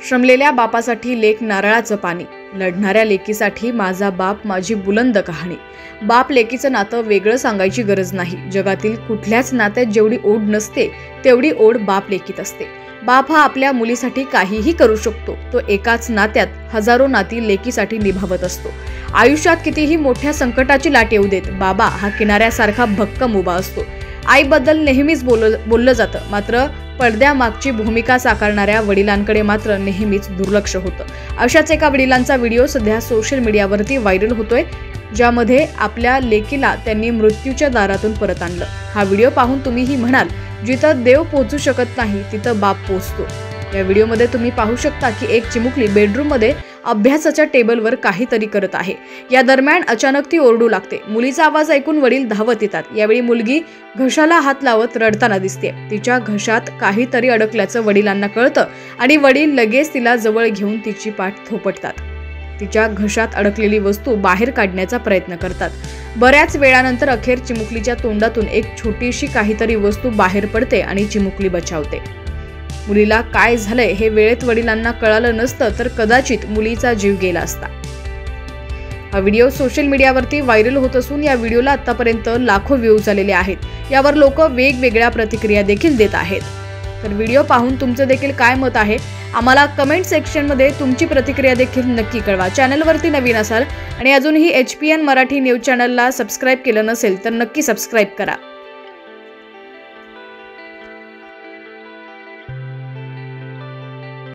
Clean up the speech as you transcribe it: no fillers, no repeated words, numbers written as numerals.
श्रमलेल्या बापासाठी लेक नारळाचं पाणी, लढणाऱ्या लेकीसाठी माझा बाप माझी बुलंद कहाणी। बाप लेकीचं नातं वेगळं सांगायची गरज नाही। जगातील कुठल्याच नात्यात जेवढी ओढ नसते तेवढी ओढ बाप लेकीत असते। बाप हा आपल्या मुलीसाठी काहीही करू शकतो। तो एकाच नात्यात हजारो नाती लेकीसाठी निभावत असतो। आयुष्यात कितीही मोठ्या संकटाची लाट येऊ देत बाबा हा किनाऱ्यासारखा भक्कम उभा असतो। आईबद्दल नेहमीच बोललं जातं, मात्र पडद्यामागची भूमिका साकारणाऱ्या वडिलांकडे मात्र नेहमीच दुर्लक्ष होतं। अशाच एका वडिलांचा व्हिडिओ सध्या सोशल मीडियावरती व्हायरल होतोय, ज्यामध्ये आपल्या लेकीला त्यांनी मृत्यूच्या दारातून परत आणलं। हा व्हिडिओ पाहून तुम्हीही म्हणाल, जिथं देव पोहोचू शकत नाही तिथं बाप पोहोचतो। या व्हिडिओमध्ये तुम्ही पाहू शकता की एक चिमुकली बेडरूममध्ये अभ्यासाच्या टेबलवर काहीतरी करत आहे। या दरम्यान अचानक ती ओरडू लागते। मुलीचा आवाज ऐकून वडील धावत येतात। यावेळी मुलगी घशाला हात लावत रडताना दिसते। तिच्या घशात काहीतरी अडकल्याचं वडिलांना कळतं आणि वडील लगेच तिला जवळ घेऊन तिची पाठ थोपटतात। तिच्या घशात अडकलेली वस्तू बाहेर काढण्याचा प्रयत्न करतात। बऱ्याच वेळानंतर अखेर चिमुकलीच्या तोंडातून एक छोटीशी काहीतरी वस्तू बाहेर पडते आणि चिमुकली बचावते। मुलीला काय झालंय हे वेळेत वडिलांना कळालं नसतं तर कदाचित मुलीचा जीव गेला असता। हा व्हिडिओ सोशल मीडियावरती व्हायरल होत असून या व्हिडिओला आतापर्यंत लाखो व्ह्यूज आलेले आहेत। यावर लोक वेगवेगळ्या प्रतिक्रिया देखील देत आहेत। तर व्हिडिओ पाहून तुमचं देखील काय मत आहे आम्हाला कमेंट सेक्शनमध्ये तुमची प्रतिक्रिया देखील नक्की कळवा। चॅनलवरती नवीन असाल आणि अजूनही HPN मराठी न्यूज चॅनलला सबस्क्राईब केलं नसेल तर नक्की सबस्क्राईब करा।